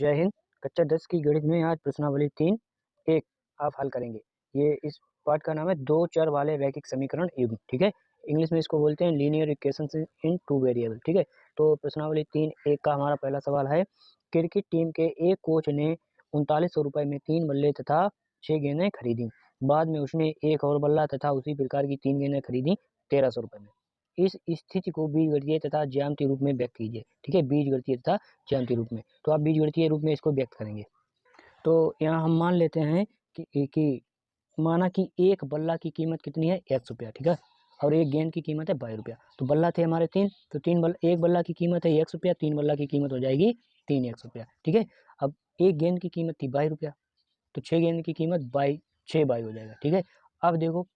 जय हिंद। कक्षा 10 की गणित में आज प्रश्नावली 3 एक आप हल करेंगे। ये इस पाठ का नाम है दो चर वाले रैखिक समीकरण युग्म। ठीक है, इंग्लिश में इसको बोलते हैं लीनियर इक्वेशंस इन टू वेरिएबल। ठीक है, तो प्रश्नावली 3 एक का हमारा पहला सवाल है, क्रिकेट टीम के एक कोच ने 3900 रुपए में 3 बल्ले तथा 6 गेंदें खरीदी। बाद में उसने एक और बल्ला तथा उसी प्रकार की 3 गेंदें खरीदी 1300 रुपए में। इस स्थिति को बीजगणितीय तथा ज्यामितीय रूप में व्यक्त कीजिए। ठीक है, बीजगणितीय तथा ज्यामितीय रूप में, तो आप बीजगणितीय रूप में इसको व्यक्त करेंगे। तो यहाँ हम मान लेते हैं कि माना कि एक बल्ला की कीमत कितनी है, 1 रुपया। ठीक है, और एक गेंद की कीमत है 22 रुपया। तो बल्ला थे हमारे 3, तो एक बल्ला की कीमत है 1 रुपया, 3 बल्ला की कीमत हो जाएगी 3 1 रुपया। ठीक है, अब एक गेंद की कीमत थी 22 रुपया, तो 6 गेंद की कीमत 6 22 हो जाएगा। ठीक है, अब देखो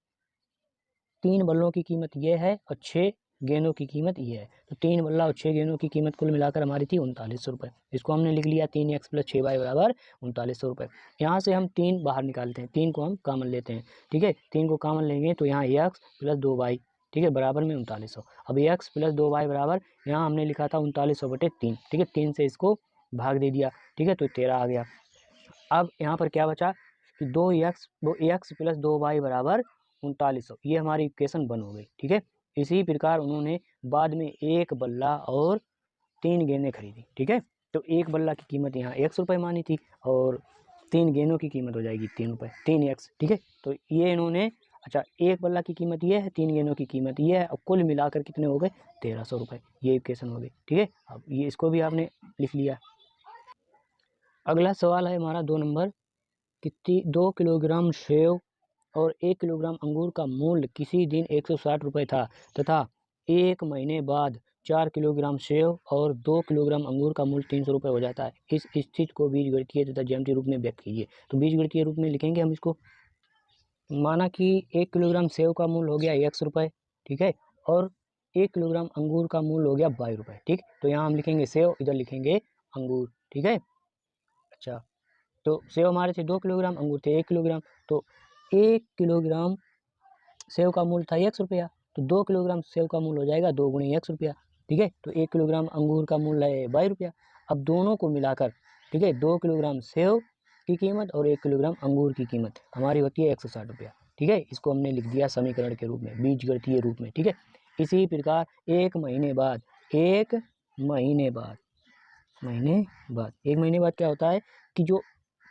3 बल्लों की कीमत ये है और 6 गेंदों की कीमत ये है, तो 3 बल्ला और 6 गेंदों की कीमत कुल मिलाकर हमारी थी 3900 रुपये। इसको हमने लिख लिया 3x + 6y बराबर 3900 रुपये। यहाँ से हम 3 बाहर निकालते हैं, 3 को हम कॉमन लेते हैं। ठीक है, 3 को कॉमन लेंगे तो यहाँ x + 2y, ठीक है, बराबर में 3900। अब x + 2y बराबर, यहाँ हमने लिखा था 3900/3। ठीक है, 3 से इसको भाग दे दिया। ठीक है, तो 13 आ गया। अब यहाँ पर क्या बचा कि 2x + 2y बराबर 3900, ये हमारी इक्वेशन बन हो गई। ठीक है, इसी प्रकार उन्होंने बाद में एक बल्ला और 3 गेंदें खरीदी। ठीक है, तो एक बल्ला की कीमत यहाँ 1 रुपये मानी थी और 3 गेंदों की कीमत हो जाएगी 3 रुपये, 3x। ठीक है, तो ये इन्होंने, अच्छा, एक बल्ला की कीमत ये है, 3 गेंदों की कीमत ये है, और कुल मिलाकर कितने हो गए, 1300 रुपये। ये इक्वेशन हो गई। ठीक है, अब ये इसको भी आपने लिख लिया। अगला सवाल है हमारा 2 नंबर, कि 2 किलोग्राम सेव और 1 किलोग्राम अंगूर का मूल्य किसी दिन 160 रुपये था तथा 1 महीने बाद 4 किलोग्राम सेव और 2 किलोग्राम अंगूर का मूल्य 300 रुपये हो जाता है। इस स्थिति को बीजगणितीय तथा ज्यामितीय रूप में व्यक्त कीजिए। तो बीजगणितीय रूप में लिखेंगे हम इसको। माना कि 1 किलोग्राम सेव का मूल्य हो गया 100 रुपये। ठीक है, और 1 किलोग्राम अंगूर का मूल्य हो गया 22 रुपये। ठीक, तो यहाँ हम लिखेंगे सेव, इधर लिखेंगे अंगूर। ठीक है, अच्छा, तो सेव हमारे थे 2 किलोग्राम, अंगूर थे 1 किलोग्राम। तो 1 किलोग्राम सेव का मूल्य था 1 रुपया, तो 2 किलोग्राम सेव का मूल्य हो जाएगा 2 × 1 रुपया। ठीक है, तो 1 किलोग्राम अंगूर का मूल्य है 22 रुपया। अब दोनों को मिलाकर, ठीक है, 2 किलोग्राम सेव की कीमत और 1 किलोग्राम अंगूर की कीमत हमारी होती है 160 रुपया। ठीक है, इसको हमने लिख दिया समीकरण के रूप में, बीजगणितीय रूप में। ठीक है, इसी प्रकार 1 महीने बाद, 1 महीने बाद, एक महीने बाद क्या होता है कि जो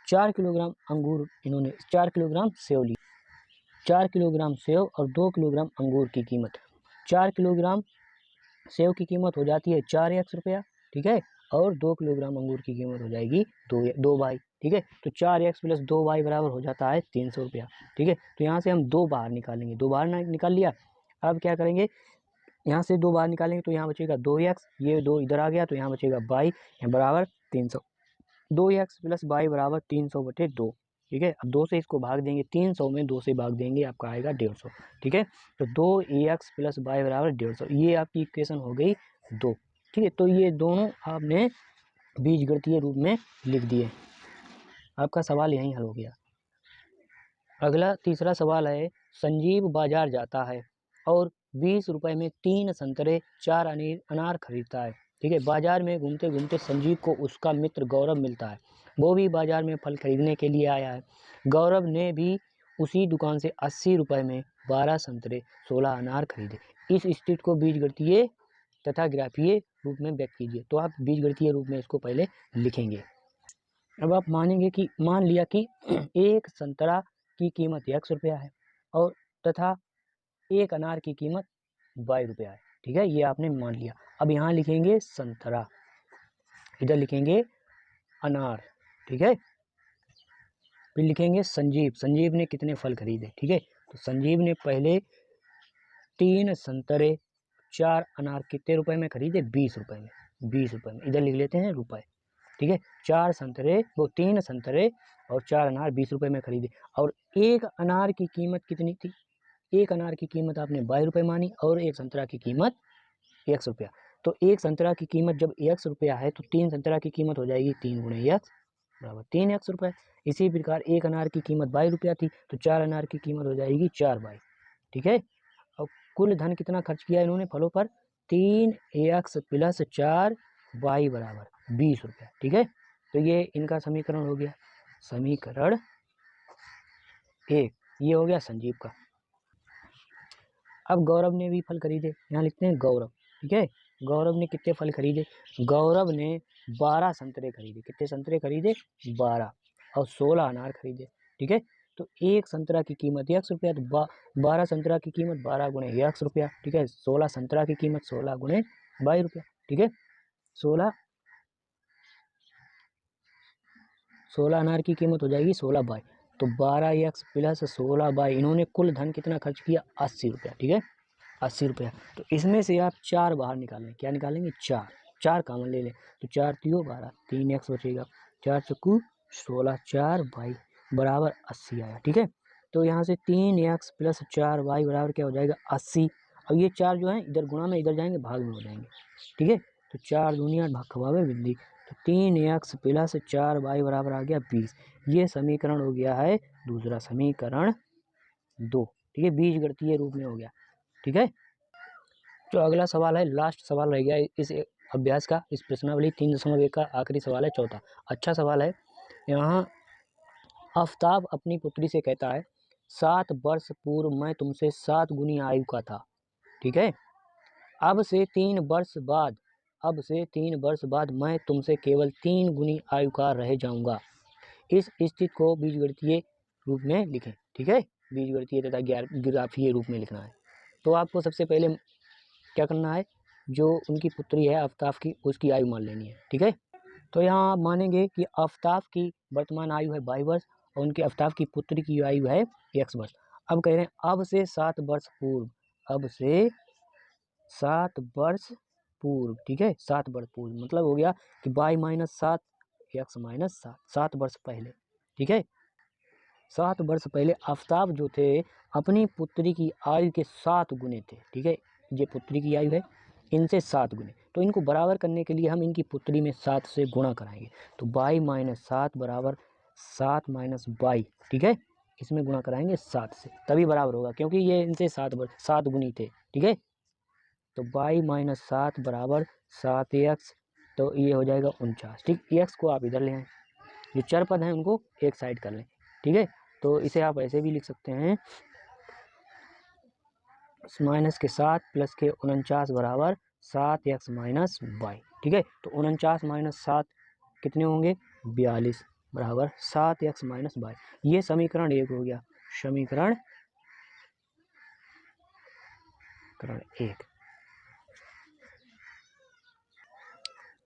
4 किलोग्राम अंगूर, इन्होंने 4 किलोग्राम सेव ली, 4 किलोग्राम सेव और 2 किलोग्राम अंगूर की कीमत, 4 किलोग्राम सेव की कीमत हो जाती है 4x रुपया। ठीक है, और 2 किलोग्राम अंगूर की कीमत हो जाएगी 2y। ठीक है, तो 4x + 2y बराबर हो जाता है 300 रुपया। ठीक है, तो यहाँ से हम 2 बाहर निकालेंगे, 2 बाहर निकाल लिया। अब क्या करेंगे, यहाँ से 2 बाहर निकालेंगे तो यहाँ बचेगा 2x, ये 2 इधर आ गया तो यहाँ बचेगा y बराबर 300। 2x + y बराबर 300/2। ठीक है, अब 2 से इसको भाग देंगे, 300 में 2 से भाग देंगे, आपका आएगा 150। ठीक है, तो 2x + y बराबर 150, ये आपकी इक्वेशन हो गई 2। ठीक है, तो ये दोनों आपने बीजगणितीय रूप में लिख दिए। आपका सवाल यहीं हल हो गया। अगला तीसरा सवाल है, संजीव बाजार जाता है और 20 रुपए में 3 संतरे 4 अनार खरीदता है। ठीक है, बाजार में घूमते घूमते संजीव को उसका मित्र गौरव मिलता है। वो भी बाजार में फल खरीदने के लिए आया है। गौरव ने भी उसी दुकान से 80 रुपए में 12 संतरे 16 अनार खरीदे। इस स्थिति को बीजगणितीय तथा ग्राफीय रूप में व्यक्त कीजिए। तो आप बीजगणितीय रूप में इसको पहले लिखेंगे। अब आप मानेंगे कि मान लिया कि एक संतरा की कीमत 100 रुपया है और तथा एक अनार की कीमत 22 रुपया है। ठीक है, ये आपने मान लिया। अब यहाँ लिखेंगे संतरा, इधर लिखेंगे अनार। ठीक है, फिर लिखेंगे संजीव, संजीव ने कितने फल खरीदे। ठीक है, तो संजीव ने पहले 3 संतरे 4 अनार कितने रुपए में खरीदे, 20 रुपए में, 20 रुपए में, इधर लिख लेते हैं रुपए। ठीक है, 3 संतरे और 4 अनार 20 रुपए में खरीदे, और एक अनार की कीमत कितनी थी, एक अनार की कीमत आपने 22 रुपये मानी और एक संतरा की कीमत 100 रुपया। तो एक संतरा की कीमत जब 100 रुपया है तो 3 संतरा की कीमत हो जाएगी 3 × 1 बराबर 3x रुपये। इसी प्रकार एक अनार की कीमत 22 रुपया थी तो 4 अनार की कीमत हो जाएगी 4 ठीक है, और कुल धन कितना खर्च किया इन्होंने फलों पर, 3x + 4y बराबर 20 रुपया। ठीक है, तो ये इनका समीकरण हो गया समीकरण 1। ये हो गया संजीव का। अब गौरव ने भी फल खरीदे, यहाँ लिखते हैं गौरव, ठीक है। गौरव ने कितने फल खरीदे? गौरव ने 12 संतरे खरीदे। कितने संतरे खरीदे? 12। और 16 अनार खरीदे, ठीक है। तो एक संतरा की कीमत 1 रुपया, तो 12 संतरा की कीमत 12 गुणे 1 रुपया, ठीक है। 16 संतरा की कीमत 16 गुणे 22 रुपया, ठीक है। 16 अनार की कीमत हो जाएगी 16 बाई, तो 12x प्लस 16 बाई, इन्होंने कुल धन कितना खर्च किया? 80 रुपया, ठीक है, 80 रुपया। तो इसमें से आप 4 बाहर निकालें। क्या निकालेंगे? 4 कामन ले लें, तो 4 3 12, 3x बचेगा, 4 चक्कू 16, 4 बाई बराबर 80 आया, ठीक है। तो यहाँ से 3x प्लस 4 बाई बराबर क्या हो जाएगा? 80। अब ये 4 जो है इधर गुणा में इधर जाएंगे, भाग में हो जाएंगे, ठीक है। तो 4 दूनी 8, भाग खवावे बिंदी, तो 3x प्लस 4 बाई बराबर आ गया 20। ये समीकरण हो गया है दूसरा, समीकरण 2, ठीक है, बीजगणितीय रूप में हो गया, ठीक है। जो अगला सवाल है, लास्ट सवाल रह गया इस अभ्यास का, इस प्रश्नावली 3.1 का आखिरी सवाल है, चौथा। अच्छा सवाल है। यहाँ आफ्ताब अपनी पुत्री से कहता है, 7 वर्ष पूर्व मैं तुमसे 7 गुनी आयु का था, ठीक है। अब से 3 वर्ष बाद मैं तुमसे केवल 3 गुनी आयु का रह जाऊंगा। इस स्थिति को बीजगणितीय रूप में लिखें, ठीक है। बीजगणितीय तथा ग्राफीय रूप में लिखना है। तो आपको सबसे पहले क्या करना है, जो उनकी पुत्री है आफ्ताब की, उसकी आयु मान लेनी है, ठीक है। तो यहाँ आप मानेंगे कि आफ्ताब की वर्तमान आयु है 22 वर्ष और उनकी आफ्ताब की पुत्री की आयु है x वर्ष। अब कह रहे हैं अब से 7 वर्ष पूर्व, अब से 7 वर्ष पूर्व, ठीक है, 7 वर्ष पूर्व मतलब हो गया कि y माइनस 7 x माइनस 7, 7 वर्ष पहले, ठीक है। 7 वर्ष पहले आफ्ताब जो थे अपनी पुत्री की आयु के 7 गुने थे, ठीक है। ये पुत्री की आयु है, इनसे 7 गुने, तो इनको बराबर करने के लिए हम इनकी पुत्री में 7 से गुणा कराएंगे। तो y माइनस 7 बराबर 7 माइनस y, ठीक है, इसमें गुणा कराएंगे 7 से, तभी बराबर होगा, क्योंकि ये इनसे 7 गुनी थे, ठीक है। तो y माइनस 7 बराबर 7x, तो ये हो जाएगा 49, ठीक। x को आप इधर ले आए, जो चर पद हैं उनको एक साइड कर लें, ठीक है। तो इसे आप ऐसे भी लिख सकते हैं, माइनस के 7 प्लस के 49 बराबर 7x माइनस वाई, ठीक है। तो 49 माइनस 7 कितने होंगे? 42 बराबर 7x माइनस वाई। ये समीकरण 1 हो गया, समीकरण 1।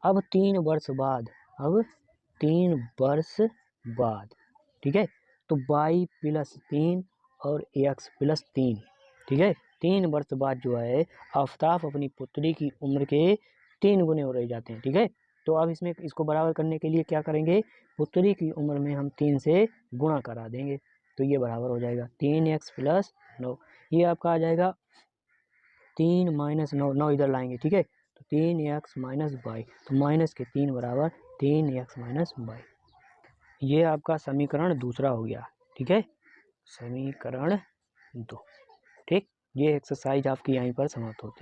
अब 3 वर्ष बाद, ठीक है, तो y प्लस 3 और x प्लस 3, ठीक है। 3 वर्ष बाद जो है आफ्ताब अपनी पुत्री की उम्र के 3 गुने हो रह जाते हैं, ठीक है। तो अब इसमें इसको बराबर करने के लिए क्या करेंगे, पुत्री की उम्र में हम 3 से गुणा करा देंगे, तो ये बराबर हो जाएगा 3x प्लस 9। ये आपका आ जाएगा 3 माइनस 9, 9 इधर लाएंगे, ठीक है। तो 3x माइनस वाई, तो माइनस के 3 बराबर 3x माइनस वाई। ये आपका समीकरण दूसरा हो गया, ठीक है, समीकरण 2, ठीक। ये एक्सरसाइज आपकी यहीं पर समाप्त होती है।